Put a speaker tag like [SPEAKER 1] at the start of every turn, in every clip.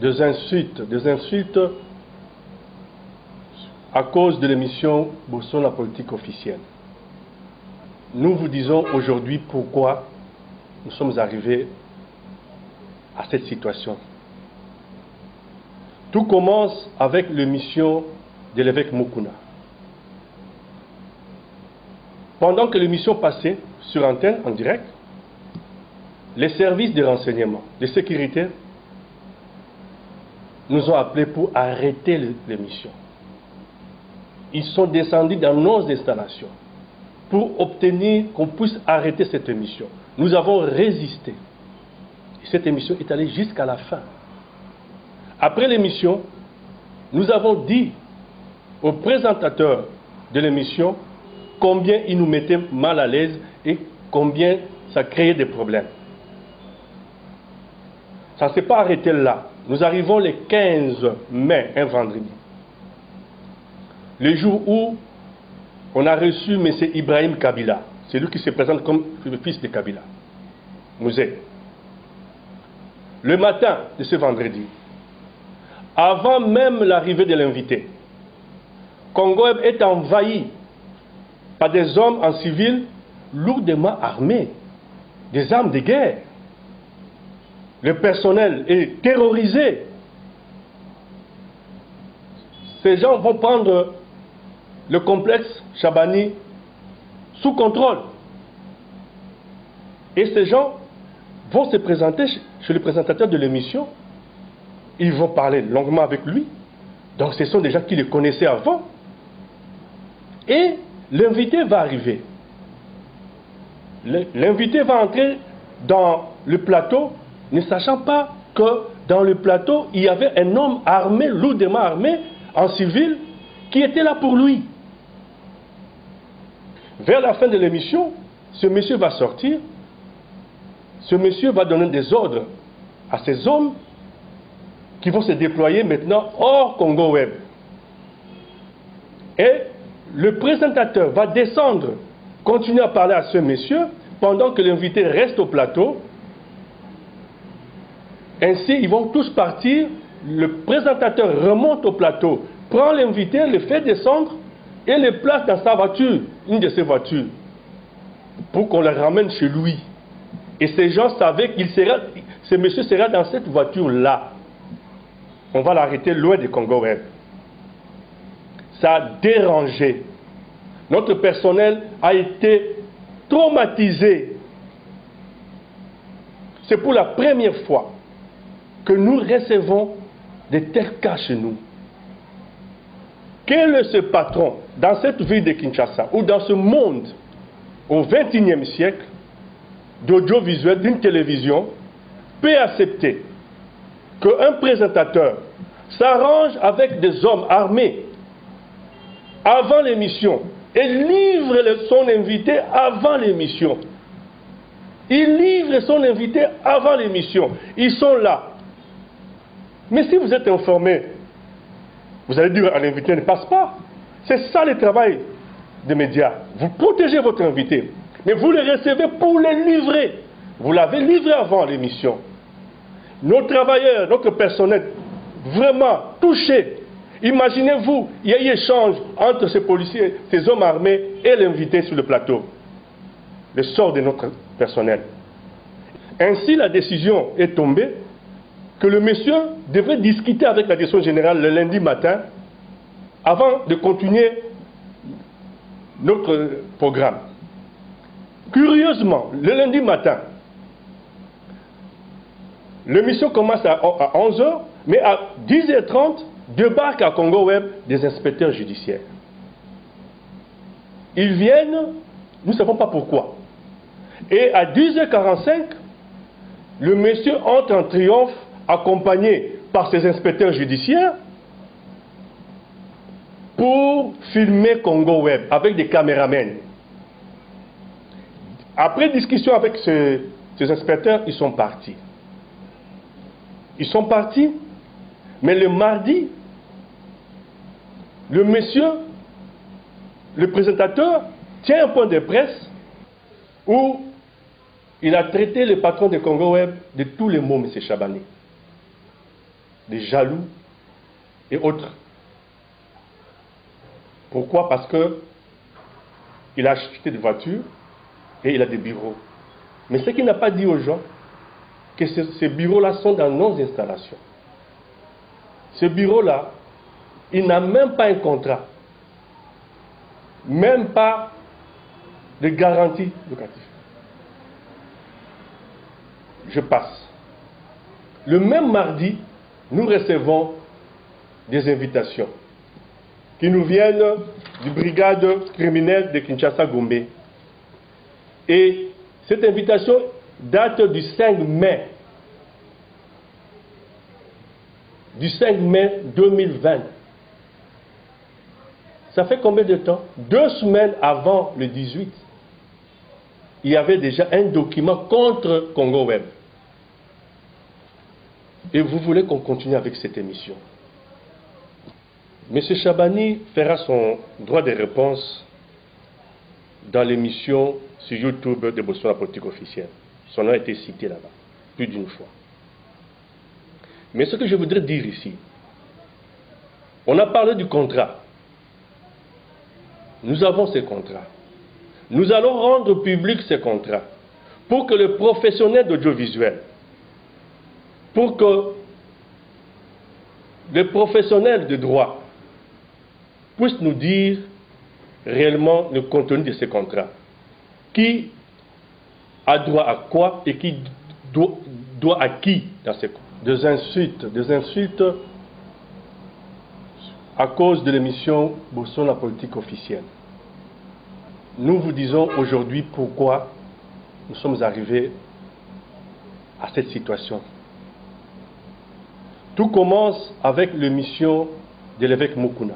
[SPEAKER 1] des insultes à cause de l'émission Bourson la politique officielle. Nous vous disons aujourd'hui pourquoi nous sommes arrivés à cette situation. Tout commence avec l'émission de l'évêque Mukuna. Pendant que l'émission passait sur antenne, en direct, les services de renseignement, de sécurité, nous ont appelés pour arrêter l'émission. Ils sont descendus dans nos installations pour obtenir qu'on puisse arrêter cette émission. Nous avons résisté. Et cette émission est allée jusqu'à la fin. Après l'émission, nous avons dit au présentateur de l'émission combien il nous mettait mal à l'aise et combien ça créait des problèmes. Ça ne s'est pas arrêté là. Nous arrivons le 15 mai, un vendredi. Le jour où on a reçu M. Ibrahim Kabila, c'est lui qui se présente comme le fils de Kabila, Mouzé. Le matin de ce vendredi, avant même l'arrivée de l'invité, Congo est envahi par des hommes en civil lourdement armés, des armes de guerre. Le personnel est terrorisé. Ces gens vont prendre le complexe Chabani sous contrôle. Et ces gens vont se présenter chez le présentateur de l'émission. Ils vont parler longuement avec lui. Donc ce sont des gens qui le connaissaient avant. Et l'invité va arriver. L'invité va entrer dans le plateau, ne sachant pas que dans le plateau, il y avait un homme armé, lourdement armé, en civil, qui était là pour lui. Vers la fin de l'émission, ce monsieur va sortir, ce monsieur va donner des ordres à ces hommes qui vont se déployer maintenant hors Congo Web. Et le présentateur va descendre, continuer à parler à ce monsieur, pendant que l'invité reste au plateau. Ainsi, ils vont tous partir, le présentateur remonte au plateau, prend l'invité, le fait descendre et le place dans sa voiture, une de ses voitures, pour qu'on le ramène chez lui. Et ces gens savaient qu'il sera, ce monsieur sera dans cette voiture-là. On va l'arrêter loin du Congo Web. Ça a dérangé. Notre personnel a été traumatisé. C'est pour la première fois que nous recevons de tels cas chez nous. Quel est ce patron dans cette ville de Kinshasa ou dans ce monde au XXIe siècle d'audiovisuel, d'une télévision, peut accepter qu'un présentateur s'arrange avec des hommes armés avant l'émission et livre son invité avant l'émission? Il livre son invité avant l'émission. Ils sont là. Mais si vous êtes informé, vous allez dire à l'invité ne passe pas. C'est ça le travail des médias. Vous protégez votre invité, mais vous le recevez pour le livrer. Vous l'avez livré avant l'émission. Nos travailleurs, notre personnel, vraiment touchés. Imaginez-vous, il y a eu échange entre ces policiers, ces hommes armés et l'invité sur le plateau. Le sort de notre personnel. Ainsi, la décision est tombée que le monsieur devrait discuter avec la direction générale le lundi matin avant de continuer notre programme. Curieusement, le lundi matin, l'émission commence à 11h, mais à 10h30, débarquent à Congo Web des inspecteurs judiciaires. Ils viennent, nous ne savons pas pourquoi. Et à 10h45, le monsieur entre en triomphe, accompagné par ses inspecteurs judiciaires, pour filmer Congo Web avec des caméramens. Après discussion avec ces inspecteurs, ils sont partis. Ils sont partis, mais le mardi, le monsieur, le présentateur, tient un point de presse où il a traité le patron de Congo Web de tous les mots, M. Chabani. des jaloux et autres. Pourquoi? Parce qu'il a acheté des voitures et il a des bureaux. Mais ce qu'il n'a pas dit aux gens, que ces bureaux-là sont dans nos installations. Ce bureau-là, il n'a même pas un contrat, même pas de garantie locative. Je passe. Le même mardi, nous recevons des invitations qui nous viennent du brigade criminelle de Kinshasa-Gombe. Et cette invitation date du 5 mai. Du 5 mai 2020. Ça fait combien de temps? 2 semaines avant le 18. Il y avait déjà un document contre Congo Web. Et vous voulez qu'on continue avec cette émission. M. Chabani fera son droit de réponse dans l'émission sur YouTube de Botswana Politique Officielle. Son nom a été cité là-bas, plus d'une fois. Mais ce que je voudrais dire ici, on a parlé du contrat. Nous avons ces contrats. Nous allons rendre public ces contrats pour que le professionnel d'audiovisuel, pour que les professionnels de droit puissent nous dire réellement le contenu de ces contrats. Qui a droit à quoi et qui doit à qui dans ces contrats. Des insultes à cause de l'émission Botswana Politique Officielle. Nous vous disons aujourd'hui pourquoi nous sommes arrivés à cette situation. Tout commence avec l'émission de l'évêque Mukuna.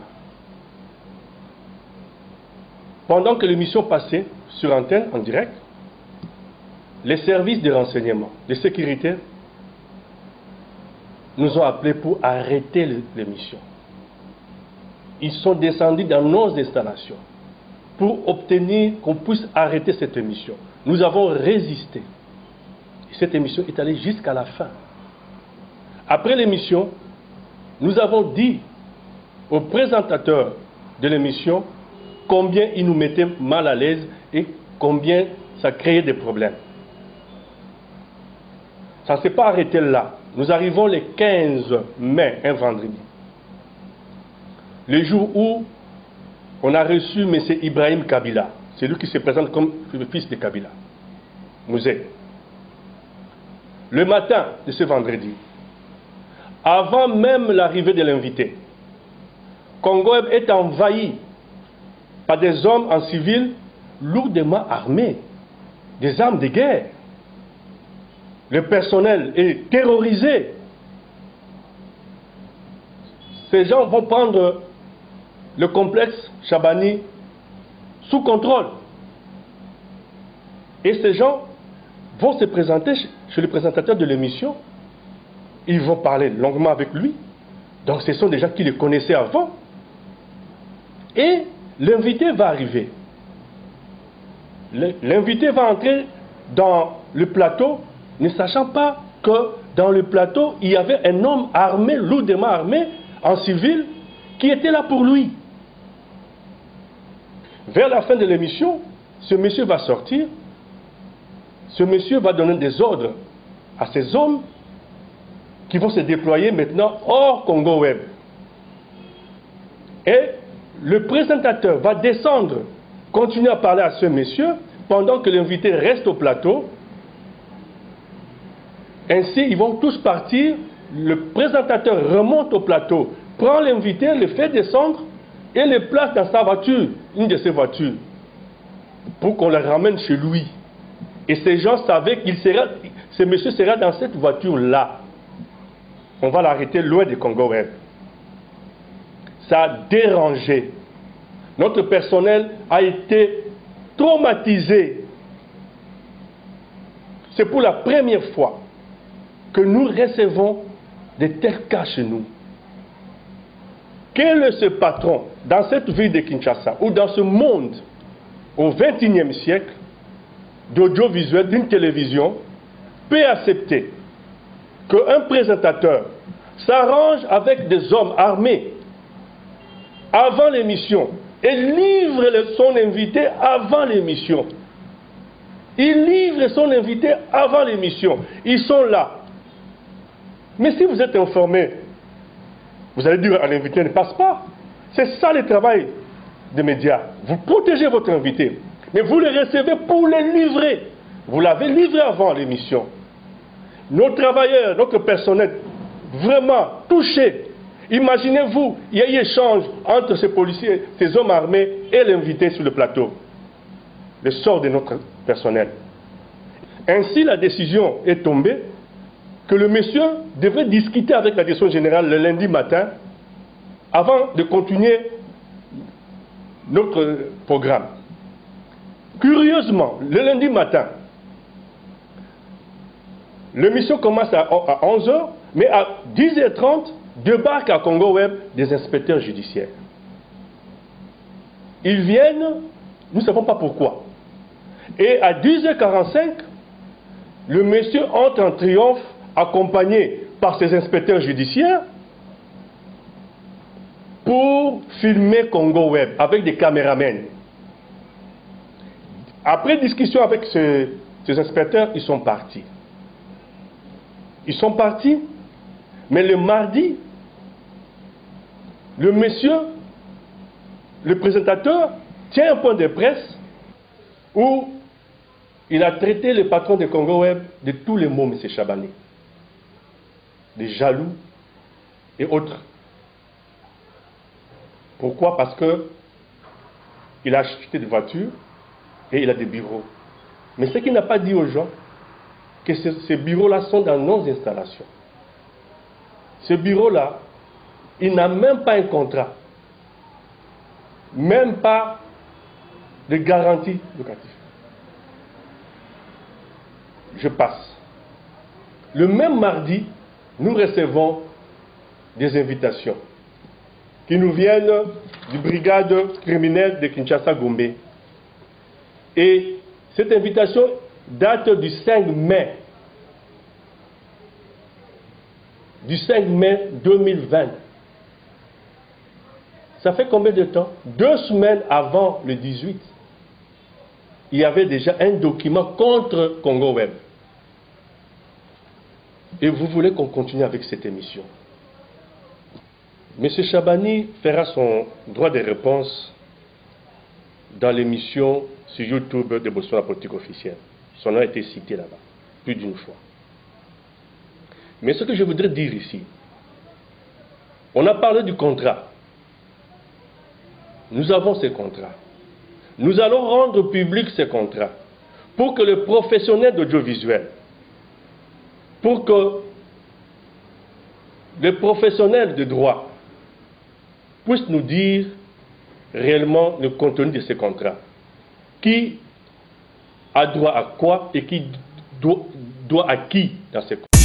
[SPEAKER 1] Pendant que l'émission passait sur antenne, en direct, les services de renseignement, de sécurité, nous ont appelés pour arrêter l'émission. Ils sont descendus dans nos installations pour obtenir qu'on puisse arrêter cette émission. Nous avons résisté. Et cette émission est allée jusqu'à la fin. Après l'émission, nous avons dit au présentateur de l'émission combien il nous mettait mal à l'aise et combien ça créait des problèmes. Ça ne s'est pas arrêté là. Nous arrivons le 15 mai, un vendredi. Le jour où on a reçu M. Ibrahim Kabila, c'est lui qui se présente comme le fils de Kabila, Mouzé. Le matin de ce vendredi, avant même l'arrivée de l'invité, Congo est envahi par des hommes en civil lourdement armés, des armes de guerre. Le personnel est terrorisé. Ces gens vont prendre le complexe Chabani sous contrôle. Et ces gens vont se présenter chez le présentateur de l'émission. Ils vont parler longuement avec lui. Donc ce sont des gens qui le connaissaient avant. Et l'invité va arriver. L'invité va entrer dans le plateau, ne sachant pas que dans le plateau, il y avait un homme armé, lourdement armé, en civil, qui était là pour lui. Vers la fin de l'émission, ce monsieur va sortir, ce monsieur va donner des ordres à ces hommes qui vont se déployer maintenant hors Congo Web. Et le présentateur va descendre, continuer à parler à ce monsieur, pendant que l'invité reste au plateau. Ainsi, ils vont tous partir, le présentateur remonte au plateau, prend l'invité, le fait descendre et le place dans sa voiture, une de ses voitures, pour qu'on le ramène chez lui. Et ces gens savaient ce monsieur sera dans cette voiture-là. On va l'arrêter loin du Congo Web. Ça a dérangé. Notre personnel a été traumatisé. C'est pour la première fois que nous recevons de tels cas chez nous. Quel est ce patron dans cette ville de Kinshasa ou dans ce monde au XXIe siècle d'audiovisuel, d'une télévision, peut accepter qu'un présentateur s'arrange avec des hommes armés avant l'émission et livre son invité avant l'émission. Il livre son invité avant l'émission. Ils sont là. Mais si vous êtes informé, vous allez dire à l'invité ne passe pas. C'est ça le travail des médias. Vous protégez votre invité, mais vous le recevez pour le livrer. Vous l'avez livré avant l'émission. Nos travailleurs, notre personnel, vraiment touchés. Imaginez-vous, il y a eu échange entre ces policiers, ces hommes armés et l'invité sur le plateau. Le sort de notre personnel. Ainsi, la décision est tombée que le monsieur devrait discuter avec la direction générale le lundi matin avant de continuer notre programme. Curieusement, le lundi matin, l'émission commence à 11 h, mais à 10 h 30, débarquent à Congo Web des inspecteurs judiciaires. Ils viennent, nous ne savons pas pourquoi. Et à 10 h 45, le monsieur entre en triomphe, accompagné par ses inspecteurs judiciaires, pour filmer Congo Web avec des caméramens. Après discussion avec ces inspecteurs, ils sont partis. Ils sont partis, mais le mardi, le monsieur, le présentateur, tient un point de presse où il a traité le patron de Congo Web de tous les mots, M. Chabani. Des jaloux et autres. Pourquoi? Parce qu'il a acheté des voitures et il a des bureaux. Mais ce qu'il n'a pas dit aux gens, que ces bureaux-là sont dans nos installations. Ce bureau-là, il n'a même pas un contrat. Même pas de garantie locative. Je passe. Le même mardi, nous recevons des invitations qui nous viennent du brigade criminelle de Kinshasa-Gombe. Et cette invitation date du 5 mai. Du 5 mai 2020. Ça fait combien de temps? 2 semaines avant le 18. Il y avait déjà un document contre Congo Web. Et vous voulez qu'on continue avec cette émission. M. Chabani fera son droit de réponse dans l'émission sur YouTube de Botswana Politique Officielle. Son nom a été cité là-bas, plus d'une fois. Mais ce que je voudrais dire ici, on a parlé du contrat. Nous avons ces contrats. Nous allons rendre public ces contrats pour que les professionnels d'audiovisuel, pour que les professionnels de droit puissent nous dire réellement le contenu de ces contrats. Qui a droit à quoi et qui doit à qui dans ces contrats.